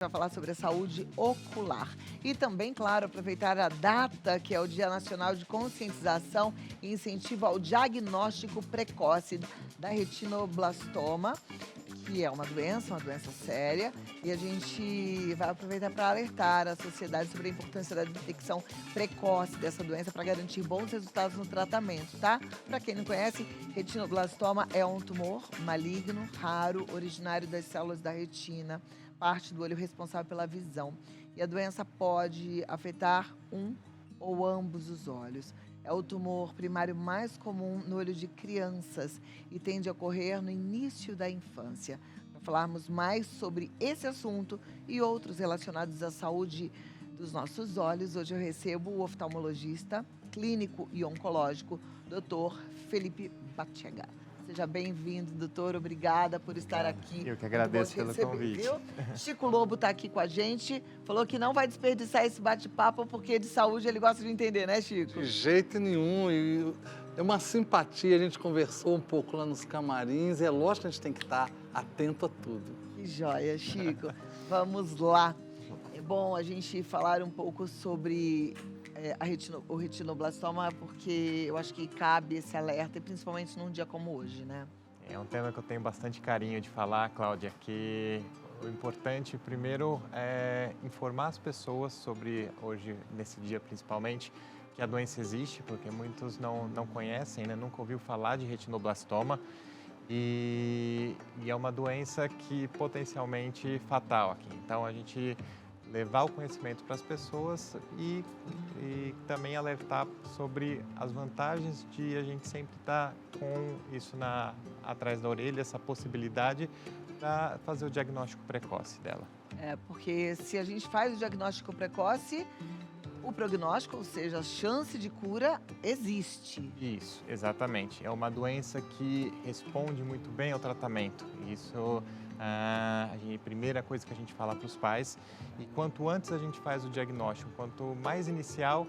Para falar sobre a saúde ocular. E também, claro, aproveitar a data, que é o Dia Nacional de Conscientização e Incentivo ao Diagnóstico Precoce da retinoblastoma, que é uma doença séria, e a gente vai aproveitar para alertar a sociedade sobre a importância da detecção precoce dessa doença para garantir bons resultados no tratamento, tá? Para quem não conhece, retinoblastoma é um tumor maligno, raro, originário das células da retina, parte do olho responsável pela visão. E a doença pode afetar um ou ambos os olhos. É o tumor primário mais comum no olho de crianças e tende a ocorrer no início da infância. Para falarmos mais sobre esse assunto e outros relacionados à saúde dos nossos olhos, hoje eu recebo o oftalmologista clínico e oncológico, Dr. Felipe Batchega. Seja bem-vindo, doutor. Obrigada por estar Obrigado. aqui. Eu que Muito agradeço bom te pelo receber, convite. viu? Chico Lobo está aqui com a gente. Falou que não vai desperdiçar esse bate-papo porque de saúde ele gosta de entender, né, Chico? De jeito nenhum. E é uma simpatia, a gente conversou um pouco lá nos camarins. É lógico que a gente tem que estar atento a tudo. Que joia, Chico. Vamos lá. É bom a gente falar um pouco sobre o retinoblastoma, porque eu acho que cabe esse alerta, e principalmente num dia como hoje, né? É um tema que eu tenho bastante carinho de falar, Cláudia, que o importante primeiro é informar as pessoas sobre, hoje, nesse dia principalmente, que a doença existe, porque muitos não conhecem, né? Nunca ouviu falar de retinoblastoma. E é uma doença que potencialmente fatal aqui. Então, a gente levar o conhecimento para as pessoas e também alertar sobre as vantagens de a gente sempre estar com isso atrás da orelha, essa possibilidade para fazer o diagnóstico precoce dela. É, porque se a gente faz o diagnóstico precoce, o prognóstico, ou seja, a chance de cura existe. Isso, exatamente. É uma doença que responde muito bem ao tratamento. Isso a primeira coisa que a gente fala para os pais. E quanto antes a gente faz o diagnóstico, quanto mais inicial,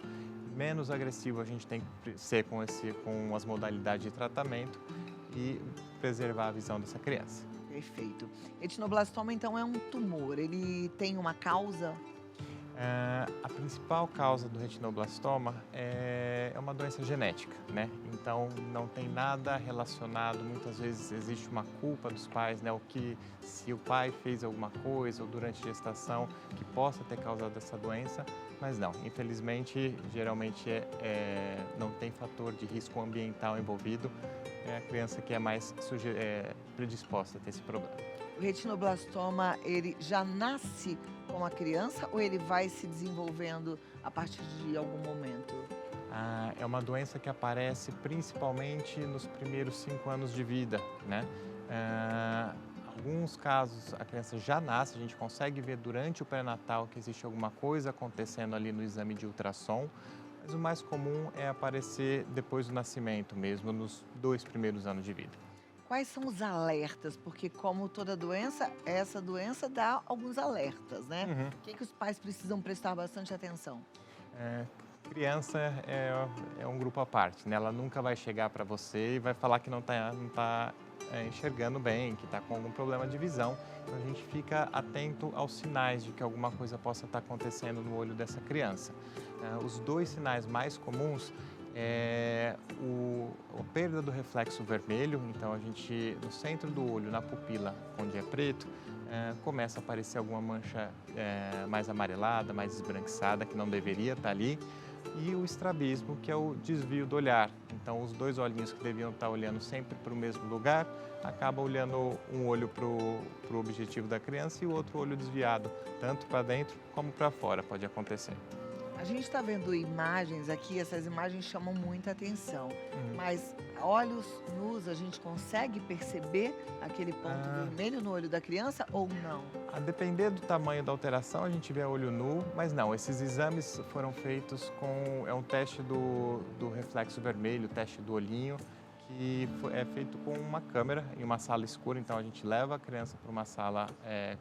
menos agressivo a gente tem que ser com as modalidades de tratamento e preservar a visão dessa criança. Perfeito. Retinoblastoma, então, é um tumor. Ele tem uma causa? A principal causa do retinoblastoma é uma doença genética, né? Então, não tem nada relacionado, muitas vezes existe uma culpa dos pais, né? Se o pai fez alguma coisa ou durante a gestação que possa ter causado essa doença, mas não, infelizmente, geralmente não tem fator de risco ambiental envolvido, é a criança que é mais predisposta a ter esse problema. O retinoblastoma, ele já nasce com a criança ou ele vai se desenvolvendo a partir de algum momento? É uma doença que aparece principalmente nos primeiros 5 anos de vida, né? Alguns casos a criança já nasce, a gente consegue ver durante o pré-natal que existe alguma coisa acontecendo ali no exame de ultrassom, mas o mais comum é aparecer depois do nascimento mesmo, nos 2 primeiros anos de vida. Quais são os alertas? Porque, como toda doença, essa doença dá alguns alertas, né? Uhum. O que os pais precisam prestar bastante atenção? Criança é um grupo à parte, né? Ela nunca vai chegar para você e vai falar que não tá enxergando bem, que está com algum problema de visão. Então, a gente fica atento aos sinais de que alguma coisa possa estar acontecendo no olho dessa criança. Os 2 sinais mais comuns é a perda do reflexo vermelho. Então, a gente, no centro do olho, na pupila, onde é preto, começa a aparecer alguma mancha mais amarelada, mais esbranquiçada, que não deveria estar ali. E o estrabismo, que é o desvio do olhar. Então, os 2 olhinhos que deviam estar olhando sempre para o mesmo lugar, acaba olhando um olho para o objetivo da criança e o outro olho desviado, tanto para dentro como para fora, pode acontecer. A gente está vendo imagens aqui, essas imagens chamam muita atenção. Uhum. Mas, olhos nus, a gente consegue perceber aquele ponto vermelho no olho da criança ou não? A depender do tamanho da alteração, a gente vê a olho nu, mas não, esses exames foram feitos é um teste do reflexo vermelho, teste do olhinho, que é feito com uma câmera em uma sala escura. Então, a gente leva a criança para uma sala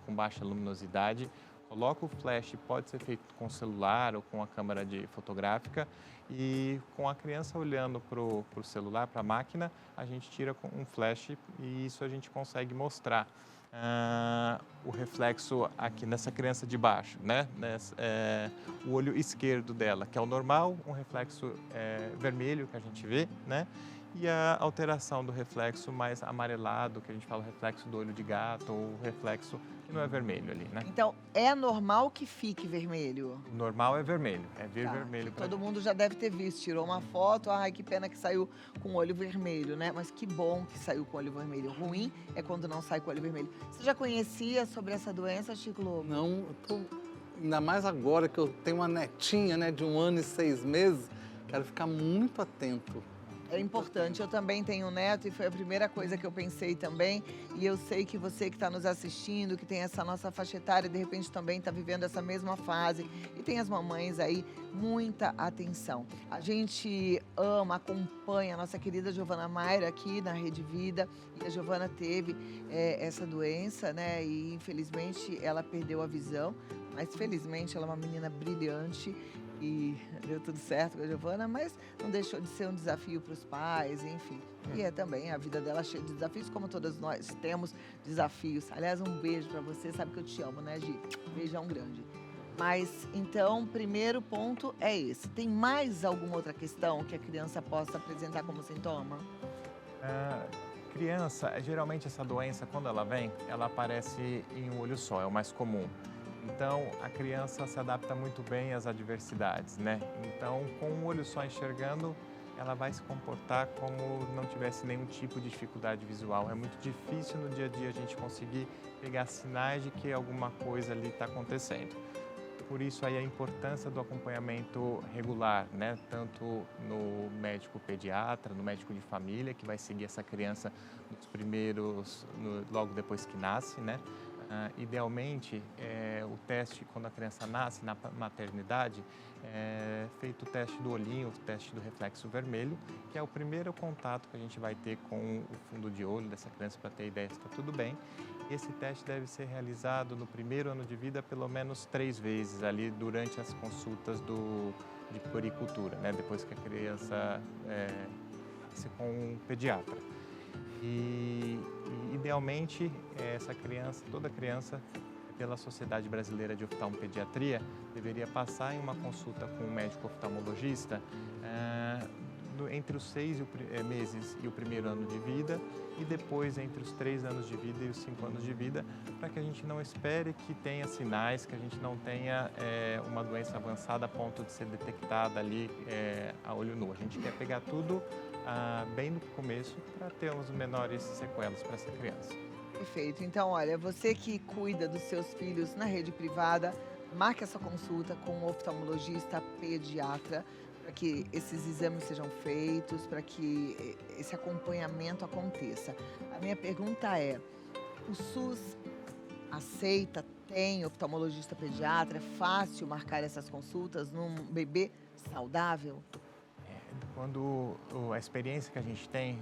com baixa luminosidade, coloca o flash, pode ser feito com celular ou com a câmera fotográfica, e com a criança olhando para o celular, para a máquina, a gente tira com um flash e isso a gente consegue mostrar o reflexo aqui nessa criança de baixo, né? O olho esquerdo dela, que é o normal, um reflexo vermelho que a gente vê, né? E a alteração do reflexo mais amarelado, que a gente fala reflexo do olho de gato, ou reflexo que não é vermelho ali, né? Então, é normal que fique vermelho? O normal é vermelho, é vir Tá, vermelho. que todo mundo já deve ter visto, tirou uma foto, ai que pena que saiu com o olho vermelho, né? Mas que bom que saiu com o olho vermelho. Ruim é quando não sai com o olho vermelho. Você já conhecia sobre essa doença, Chico Lobo? Não, eu tô, ainda mais agora que eu tenho uma netinha, né, de 1 ano e 6 meses, quero ficar muito atento. É importante, eu também tenho um neto e foi a primeira coisa que eu pensei também. E eu sei que você que está nos assistindo, que tem essa nossa faixa etária, de repente também está vivendo essa mesma fase. E tem as mamães aí, muita atenção. A gente ama, acompanha a nossa querida Giovana Mayra aqui na Rede Vida. E a Giovana teve essa doença, né? E infelizmente ela perdeu a visão. Mas felizmente ela é uma menina brilhante. E deu tudo certo com a Giovana, mas não deixou de ser um desafio para os pais, enfim. E é também a vida dela cheia de desafios, como todas nós temos desafios. Aliás, um beijo para você, sabe que eu te amo, né, Gi? Beijão grande. Mas, então, primeiro ponto é esse. Tem mais alguma outra questão que a criança possa apresentar como sintoma? Criança, geralmente essa doença, quando ela vem, ela aparece em um olho só, é o mais comum. Então, a criança se adapta muito bem às adversidades, né? Então, com um olho só enxergando, ela vai se comportar como não tivesse nenhum tipo de dificuldade visual. É muito difícil no dia a dia a gente conseguir pegar sinais de que alguma coisa ali está acontecendo. Por isso aí a importância do acompanhamento regular, né? Tanto no médico pediatra, no médico de família, que vai seguir essa criança nos primeiros, logo depois que nasce, né? Idealmente, o teste, quando a criança nasce na maternidade, é feito o teste do olhinho, o teste do reflexo vermelho, que é o primeiro contato que a gente vai ter com o fundo de olho dessa criança para ter ideia se está tudo bem. Esse teste deve ser realizado no primeiro ano de vida pelo menos 3 vezes ali durante as consultas de puericultura, né? Depois que a criança nasce com um pediatra. E idealmente, essa criança, toda criança, pela Sociedade Brasileira de Oftalmopediatria, deveria passar em uma consulta com um médico oftalmologista entre os 6 meses e o primeiro ano de vida, e depois entre os 3 anos de vida e os 5 anos de vida, para que a gente não espere que tenha sinais, que a gente não tenha uma doença avançada a ponto de ser detectada ali a olho nu. A gente quer pegar tudo bem no começo para ter os menores sequelas para essa criança. Perfeito. Então, olha, você que cuida dos seus filhos na rede privada, marque essa consulta com um oftalmologista pediatra para que esses exames sejam feitos, para que esse acompanhamento aconteça. A minha pergunta é, o SUS aceita, tem oftalmologista pediatra? É fácil marcar essas consultas num bebê saudável? Quando a experiência que a gente tem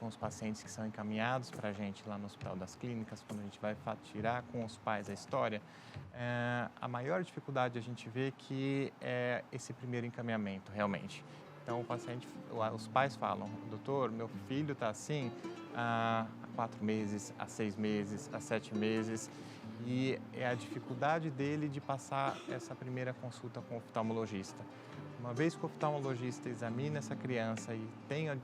com os pacientes que são encaminhados para a gente lá no Hospital das Clínicas, quando a gente vai tirar com os pais a história, a maior dificuldade a gente vê que é esse primeiro encaminhamento, realmente. Então, os pais falam, doutor, meu filho está assim há 4 meses, há 6 meses, há 7 meses, e é a dificuldade dele de passar essa primeira consulta com o oftalmologista. Uma vez que o oftalmologista examina essa criança e tem a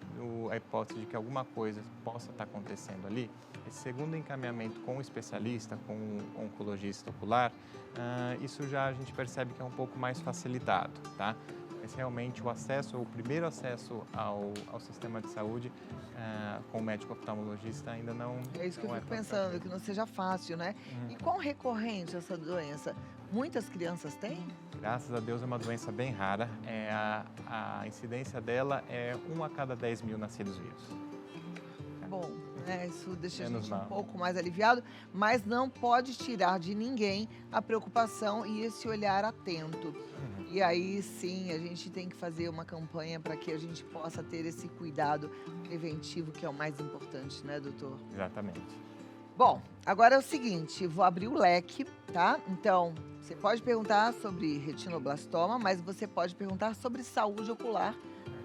hipótese de que alguma coisa possa estar acontecendo ali, esse segundo encaminhamento com o especialista, com o oncologista ocular, isso já a gente percebe que é um pouco mais facilitado, tá? Mas realmente o primeiro acesso ao sistema de saúde com o médico oftalmologista ainda não É isso que eu não fico tão pensando, tranquilo. que não seja fácil, né? E quão recorrente essa doença? Muitas crianças têm? Graças a Deus é uma doença bem rara. A incidência dela é 1 a cada 10 mil nascidos vivos. Bom, né? Isso deixa a Menos gente um mal. pouco mais aliviado, mas não pode tirar de ninguém a preocupação e esse olhar atento. E aí sim, a gente tem que fazer uma campanha para que a gente possa ter esse cuidado preventivo, que é o mais importante, né, doutor? Exatamente. Bom, agora é o seguinte, vou abrir o leque, tá? Então, você pode perguntar sobre retinoblastoma, mas você pode perguntar sobre saúde ocular.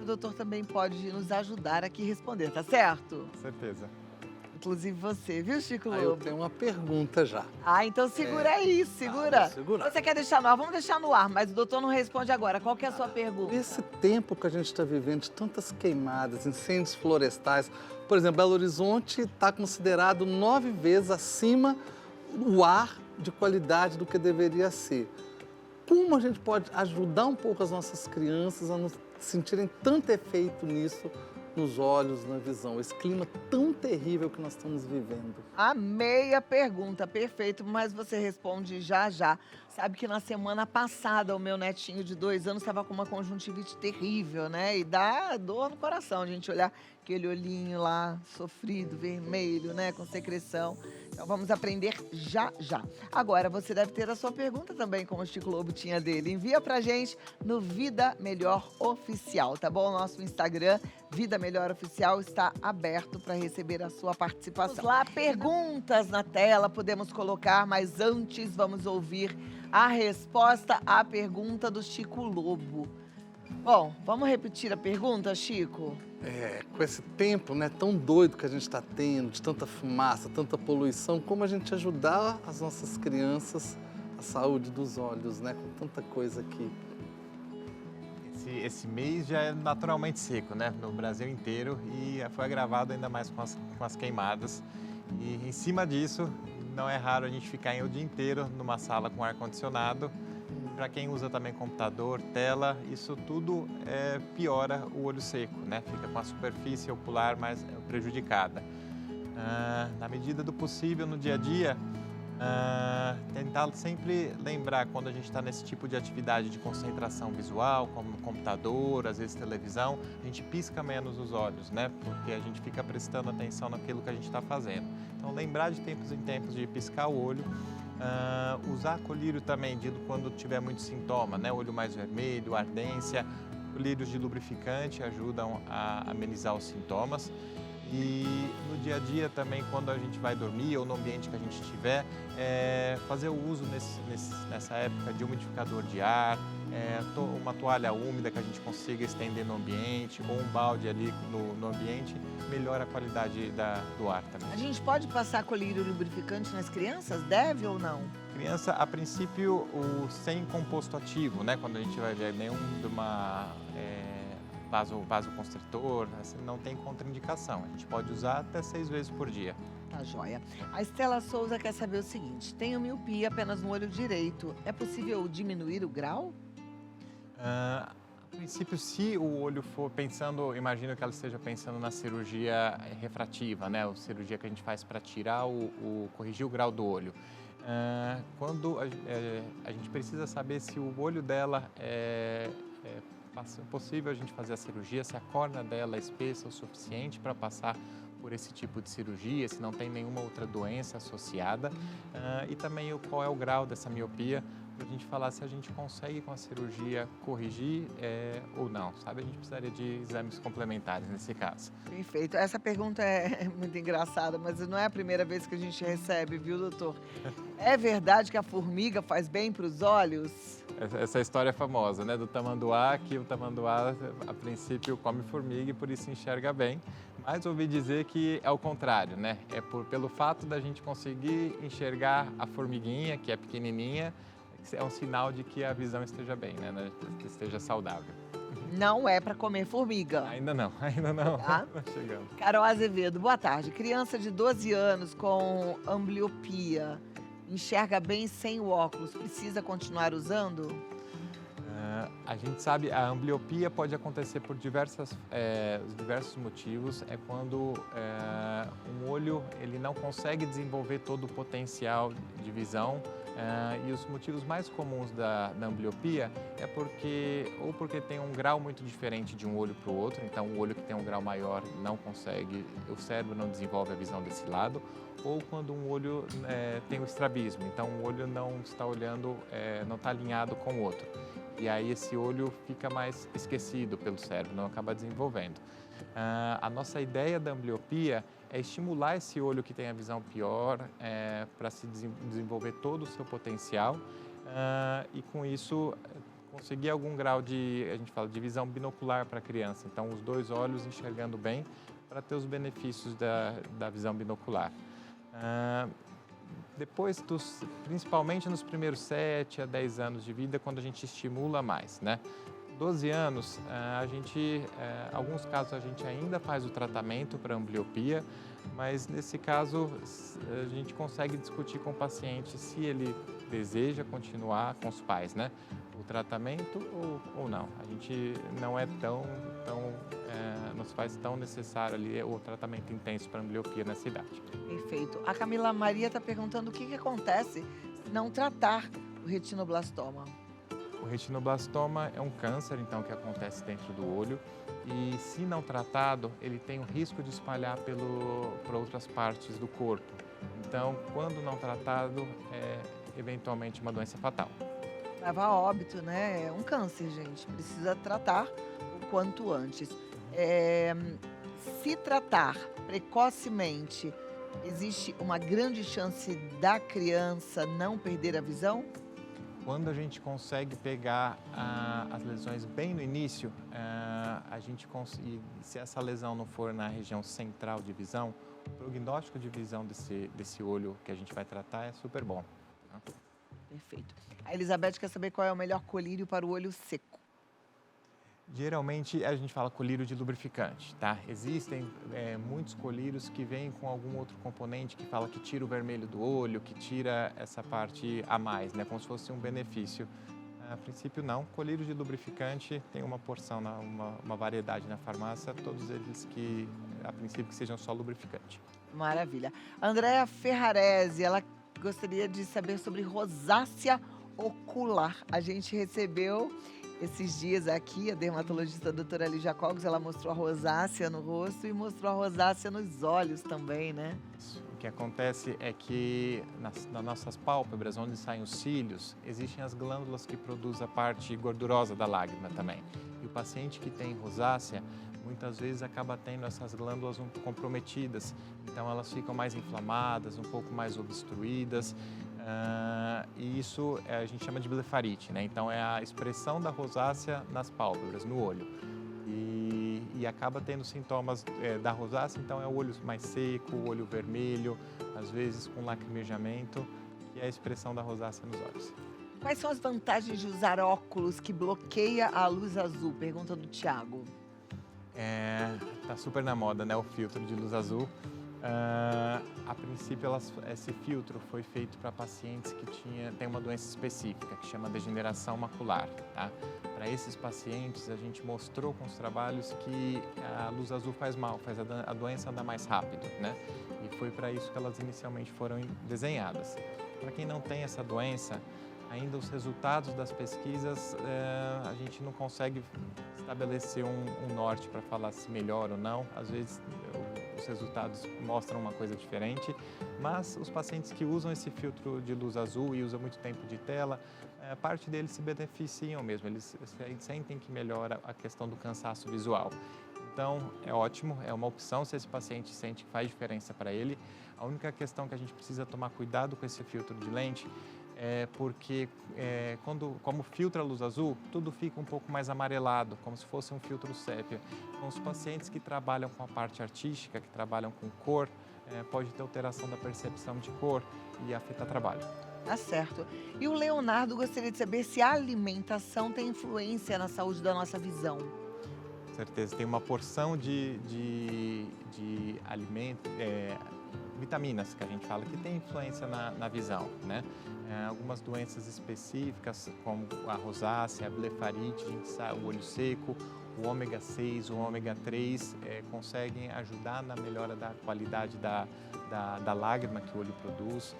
O doutor também pode nos ajudar aqui a responder, tá certo? Com certeza. inclusive você, viu, Chico Aí eu Lobo? tenho uma pergunta já. Ah, então segura aí, segura. vou segurar. Você quer deixar no ar? Vamos deixar no ar, mas o doutor não responde agora. Qual que é a sua pergunta? Esse tempo que a gente está vivendo de tantas queimadas, incêndios florestais, por exemplo, Belo Horizonte está considerado 9 vezes acima o ar de qualidade do que deveria ser. Como a gente pode ajudar um pouco as nossas crianças a não sentirem tanto efeito nisso, nos olhos, na visão? Esse clima tão terrível que nós estamos vivendo. Amei a pergunta, perfeito, mas você responde já já. Sabe que na semana passada o meu netinho de 2 anos estava com uma conjuntivite terrível, né? E dá dor no coração a gente olhar aquele olhinho lá sofrido, vermelho, né? Com secreção. Então vamos aprender já já. Agora você deve ter a sua pergunta também, como o Chico Lobo tinha dele. Envia pra gente no Vida Melhor Oficial, tá bom? O nosso Instagram, Vida Melhor Oficial, está aberto para receber a sua participação. Vamos lá, perguntas na tela podemos colocar, mas antes vamos ouvir a resposta à pergunta do Chico Lobo. Bom, vamos repetir a pergunta, Chico? Com esse tempo, né, tão doido que a gente está tendo, de tanta fumaça, tanta poluição, como a gente ajudar as nossas crianças, a saúde dos olhos, né, com tanta coisa aqui. Esse mês já é naturalmente seco, né, no Brasil inteiro, e foi agravado ainda mais com as queimadas. E em cima disso, não é raro a gente ficar o dia inteiro numa sala com ar-condicionado. Para quem usa também computador, tela, isso tudo piora o olho seco, né? Fica com a superfície ocular mais prejudicada. Na medida do possível, no dia a dia, tentar sempre lembrar quando a gente está nesse tipo de atividade de concentração visual, como computador, às vezes televisão, a gente pisca menos os olhos, né? Porque a gente fica prestando atenção naquilo que a gente está fazendo. Então, lembrar de tempos em tempos de piscar o olho. Usar colírio também quando tiver muito sintoma, né? Olho mais vermelho, ardência. Colírios de lubrificante ajudam a amenizar os sintomas. E no dia a dia também, quando a gente vai dormir ou no ambiente que a gente estiver, fazer o uso nessa época de umidificador de ar, uma toalha úmida que a gente consiga estender no ambiente, ou um balde ali no ambiente, melhora a qualidade do ar também. A gente pode passar colírio lubrificante nas crianças? Deve ou não? Criança, a princípio, sem composto ativo, né? Quando a gente vai ver nenhum de uma vasoconstritor, assim, não tem contraindicação. A gente pode usar até 6 vezes por dia. Tá joia. A Estela Souza quer saber o seguinte: tenho miopia apenas no olho direito. É possível diminuir o grau? A princípio, se o olho for pensando, imagino que ela esteja pensando na cirurgia refrativa, né? A cirurgia que a gente faz para tirar corrigir o grau do olho. Quando a gente precisa saber se o olho dela é possível a gente fazer a cirurgia, se a córnea dela é espessa o suficiente para passar por esse tipo de cirurgia, se não tem nenhuma outra doença associada, e também qual é o grau dessa miopia, para a gente falar se a gente consegue com a cirurgia corrigir ou não, sabe? A gente precisaria de exames complementares nesse caso. Perfeito. Essa pergunta é muito engraçada, mas não é a primeira vez que a gente recebe, viu, doutor? É verdade que a formiga faz bem para os olhos? Essa história é famosa, né? Do tamanduá, que o tamanduá, a princípio, come formiga e por isso enxerga bem. Mas ouvi dizer que é o contrário, né? Pelo fato da gente conseguir enxergar a formiguinha, que é pequenininha, é um sinal de que a visão esteja bem, né? Esteja saudável. Não é para comer formiga. Ainda não. Tá? Não chegamos. Carol Azevedo, boa tarde. Criança de 12 anos com ambliopia, enxerga bem sem o óculos, precisa continuar usando? A gente sabe, a ambliopia pode acontecer por diversos motivos. É quando um olho ele não consegue desenvolver todo o potencial de visão. E os motivos mais comuns da ambliopia é porque tem um grau muito diferente de um olho para o outro, então o olho que tem um grau maior não consegue, o cérebro não desenvolve a visão desse lado, ou quando um olho tem o estrabismo, então o olho não está olhando, não está alinhado com o outro. E aí esse olho fica mais esquecido pelo cérebro, não acaba desenvolvendo. A nossa ideia da ambliopia é estimular esse olho que tem a visão pior para se desenvolver todo o seu potencial e com isso conseguir algum grau a gente fala de visão binocular para a criança. Então os 2 olhos enxergando bem, para ter os benefícios da visão binocular. Depois, principalmente nos primeiros 7 a 10 anos de vida, quando a gente estimula mais, né? 12 anos, alguns casos a gente ainda faz o tratamento para ambliopia, mas nesse caso a gente consegue discutir com o paciente se ele deseja continuar com os pais, né? O tratamento ou não. A gente não é não se faz tão necessário ali o tratamento intenso para ambliopia nessa idade. Perfeito. A Camila Maria está perguntando o que acontece se não tratar o retinoblastoma. O retinoblastoma é um câncer, então, que acontece dentro do olho e, se não tratado, ele tem o risco de espalhar para outras partes do corpo. Então, quando não tratado, é eventualmente uma doença fatal. Leva a óbito, né? É um câncer, gente. Precisa tratar o quanto antes. Se tratar precocemente, existe uma grande chance da criança não perder a visão? Quando a gente consegue pegar as lesões bem no início, a gente consegue, se essa lesão não for na região central de visão, o prognóstico de visão desse olho que a gente vai tratar é super bom. Tá? Perfeito. A Elizabeth quer saber qual é o melhor colírio para o olho seco. Geralmente a gente fala colírio de lubrificante, tá? Existem muitos colírios que vêm com algum outro componente que fala que tira o vermelho do olho, que tira essa parte a mais, né? Como se fosse um benefício. A princípio não, colírio de lubrificante tem uma porção, uma variedade na farmácia, todos eles que a princípio que sejam só lubrificante. Maravilha. Andréa Ferrarese, ela gostaria de saber sobre rosácea ocular. A gente recebeu esses dias aqui, a dermatologista doutora Lígia Cogos, ela mostrou a rosácea no rosto e mostrou a rosácea nos olhos também, né? O que acontece é que nas nossas pálpebras, onde saem os cílios, existem as glândulas que produzem a parte gordurosa da lágrima também. E o paciente que tem rosácea, muitas vezes acaba tendo essas glândulas comprometidas. Então elas ficam mais inflamadas, um pouco mais obstruídas. E isso a gente chama de blefarite, né? Então é a expressão da rosácea nas pálpebras, no olho. E acaba tendo sintomas da rosácea, então é o olho mais seco, o olho vermelho, às vezes com lacrimejamento, que é a expressão da rosácea nos olhos. Quais são as vantagens de usar óculos que bloqueia a luz azul? Pergunta do Thiago. Tá super na moda, né? O filtro de luz azul. A princípio, esse filtro foi feito para pacientes que têm uma doença específica, que chama degeneração macular. Tá? Para esses pacientes, a gente mostrou com os trabalhos que a luz azul faz mal, faz a doença andar mais rápido, né? E foi para isso que elas inicialmente foram desenhadas. Para quem não tem essa doença, ainda os resultados das pesquisas, a gente não consegue estabelecer um norte para falar se melhora ou não. Às vezes, os resultados mostram uma coisa diferente, mas os pacientes que usam esse filtro de luz azul e usam muito tempo de tela, parte deles se beneficiam mesmo, eles sentem que melhora a questão do cansaço visual. Então, é ótimo, é uma opção se esse paciente sente que faz diferença para ele. A única questão que a gente precisa tomar cuidado com esse filtro de lente porque como filtra a luz azul, tudo fica um pouco mais amarelado, como se fosse um filtro sépia. Então, os pacientes que trabalham com a parte artística, que trabalham com cor, pode ter alteração da percepção de cor e afetar trabalho. Tá certo. E o Leonardo gostaria de saber se a alimentação tem influência na saúde da nossa visão. Com certeza, tem uma porção de alimento, vitaminas que a gente fala que tem influência na visão, né? Algumas doenças específicas, como a rosácea, a blefarite, a gente sabe, o olho seco, o ômega 6, o ômega 3 conseguem ajudar na melhora da qualidade da lágrima que o olho produz.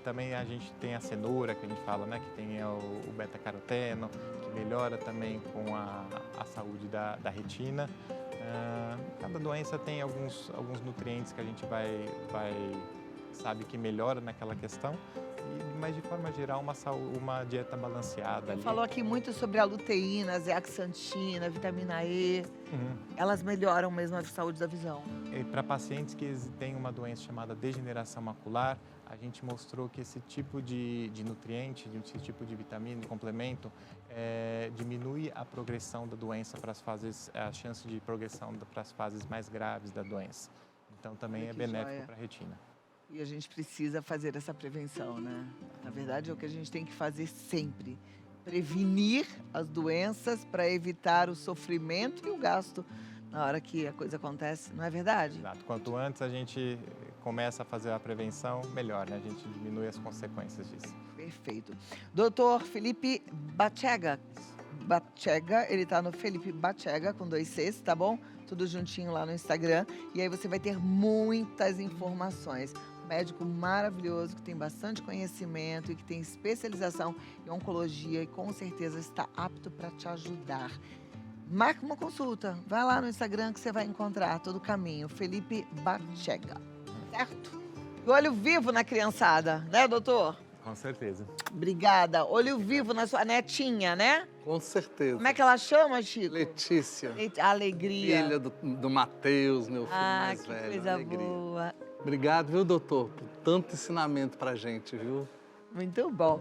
Também a gente tem a cenoura, que a gente fala, né, que tem o beta-caroteno, que melhora também com a saúde da retina. Cada doença tem alguns nutrientes que a gente sabe que melhora naquela questão, Mas de forma geral, uma dieta balanceada. Ali. Falou aqui muito sobre a luteína, zeaxantina, vitamina E. Uhum. Elas melhoram mesmo a saúde da visão. Para pacientes que têm uma doença chamada degeneração macular, a gente mostrou que esse tipo de nutriente, esse tipo de vitamina, de complemento, diminui a progressão da doença para as fases, a chance de progressão para as fases mais graves da doença. Então também Olha é que benéfico joia. para a retina. E a gente precisa fazer essa prevenção, né? Na verdade, é o que a gente tem que fazer sempre. Prevenir as doenças para evitar o sofrimento e o gasto na hora que a coisa acontece, não é verdade? Exato. Quanto antes a gente começa a fazer a prevenção, melhor, né? A gente diminui as consequências disso. Perfeito. Doutor Felipe Bachega. Bachega, ele tá no Felipe Bachega, com 2 Cs, tá bom? Tudo juntinho lá no Instagram. E aí você vai ter muitas informações. Médico maravilhoso, que tem bastante conhecimento e que tem especialização em oncologia e com certeza está apto para te ajudar. Marque uma consulta, vai lá no Instagram que você vai encontrar todo o caminho. Felipe Bachega, certo? E olho vivo na criançada, né, doutor? Com certeza. Obrigada. Olho vivo na sua netinha, né? Com certeza. Como é que ela chama, Chico? Letícia, Alegria. filha do Matheus, meu filho mais que velho. coisa Alegria. boa. Obrigado, viu, doutor, por tanto ensinamento pra gente, viu? Muito bom.